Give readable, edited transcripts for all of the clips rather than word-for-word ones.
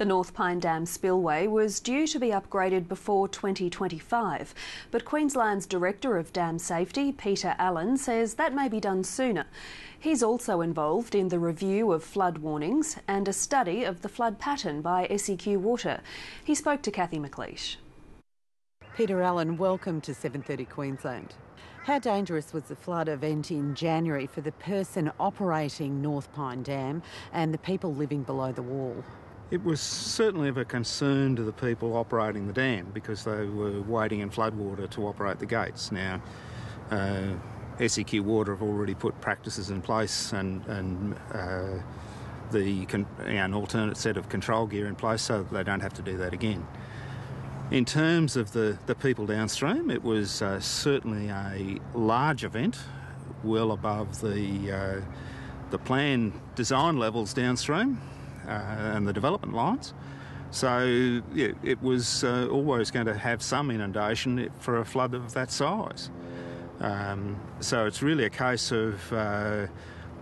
The North Pine Dam spillway was due to be upgraded before 2025, but Queensland's Director of Dam Safety, Peter Allen, says that may be done sooner. He's also involved in the review of flood warnings and a study of the flood pattern by SEQ Water. He spoke to Kathy McLeish. Peter Allen, welcome to 7:30 Queensland. How dangerous was the flood event in January for the person operating North Pine Dam and the people living below the wall? It was certainly of a concern to the people operating the dam because they were wading in floodwater to operate the gates. Now, SEQ Water have already put practices in place and an alternate set of control gear in place so that they don't have to do that again. In terms of the people downstream, it was certainly a large event, well above the planned design levels downstream and the development lines. So yeah, it was always going to have some inundation for a flood of that size. So it's really a case of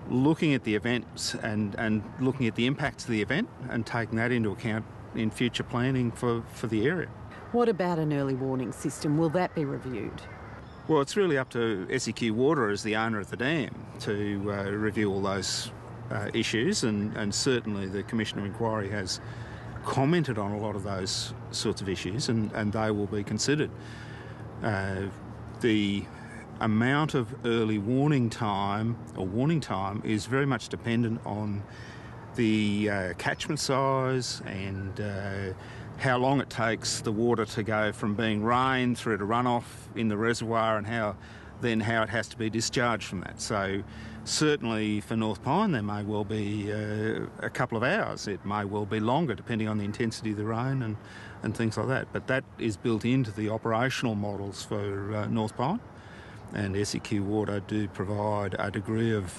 looking at the events and looking at the impacts of the event and taking that into account in future planning for the area. What about an early warning system? Will that be reviewed? Well, it's really up to SEQ Water as the owner of the dam to review all those issues, and certainly the Commission of Inquiry has commented on a lot of those sorts of issues, and they will be considered. The amount of early warning time is very much dependent on the catchment size and how long it takes the water to go from being rain through to runoff in the reservoir and how it has to be discharged from that. So certainly for North Pine there may well be a couple of hours. It may well be longer depending on the intensity of the rain and things like that. But that is built into the operational models for North Pine, and SEQ Water do provide a degree of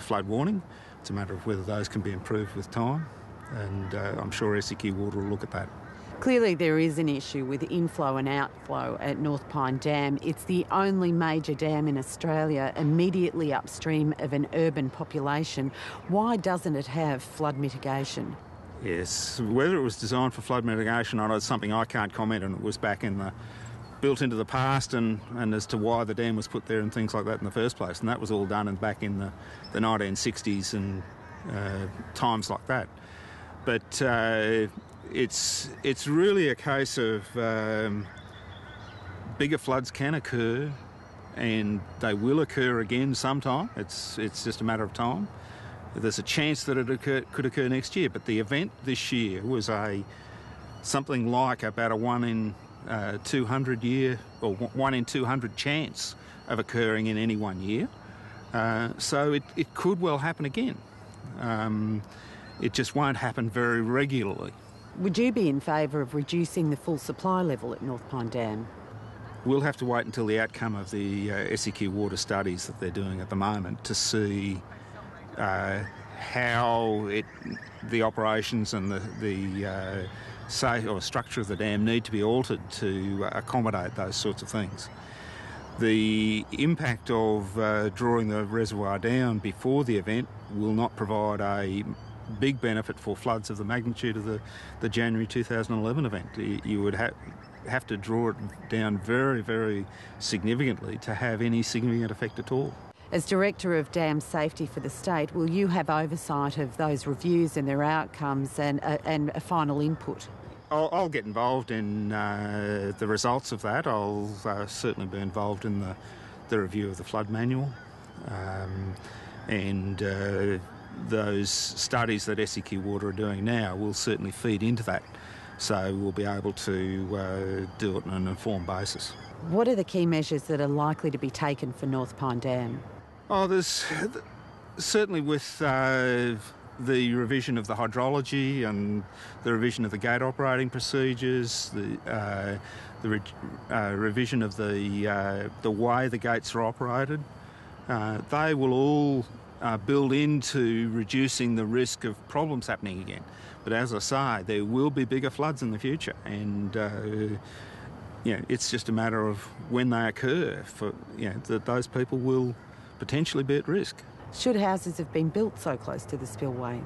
flood warning. It's a matter of whether those can be improved with time, and I'm sure SEQ Water will look at that. Clearly there is an issue with inflow and outflow at North Pine Dam. It's the only major dam in Australia immediately upstream of an urban population. Why doesn't it have flood mitigation? Yes, whether it was designed for flood mitigation or not is something I can't comment on. It was built into the past and as to why the dam was put there and things like that in the first place. And that was all done back in the 1960s and times like that. But it's really a case of bigger floods can occur and they will occur again sometime. It's just a matter of time. There's a chance that it could occur next year, but the event this year was something like about a 1 in 200 year or 1 in 200 chance of occurring in any 1 year. So it could well happen again. It just won't happen very regularly. Would you be in favour of reducing the full supply level at North Pine Dam? We'll have to wait until the outcome of the SEQ Water studies that they're doing at the moment to see how the operations and the structure of the dam need to be altered to accommodate those sorts of things. The impact of drawing the reservoir down before the event will not provide a big benefit for floods of the magnitude of the January 2011 event. You would have to draw it down very, very significantly to have any significant effect at all. As Director of Dam Safety for the state, will you have oversight of those reviews and their outcomes and a final input? I'll get involved in the results of that. I'll certainly be involved in the review of the flood manual and those studies that SEQ Water are doing now will certainly feed into that. So we'll be able to do it on an informed basis. What are the key measures that are likely to be taken for North Pine Dam? Oh, there's certainly with the revision of the hydrology and the revision of the gate operating procedures, the revision of the way the gates are operated. They will all build into reducing the risk of problems happening again. But as I say, there will be bigger floods in the future, and it's just a matter of when they occur that those people will potentially be at risk. Should houses have been built so close to the spillway?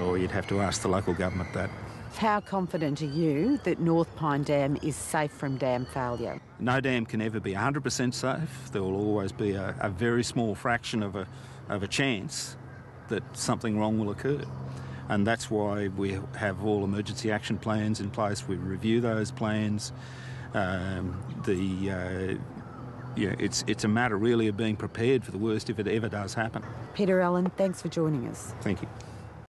Or you'd have to ask the local government that. How confident are you that North Pine Dam is safe from dam failure? No dam can ever be 100% safe. There will always be a very small fraction of a chance that something wrong will occur. And that's why we have all emergency action plans in place. We review those plans. It's a matter really of being prepared for the worst if it ever does happen. Peter Allen, thanks for joining us. Thank you.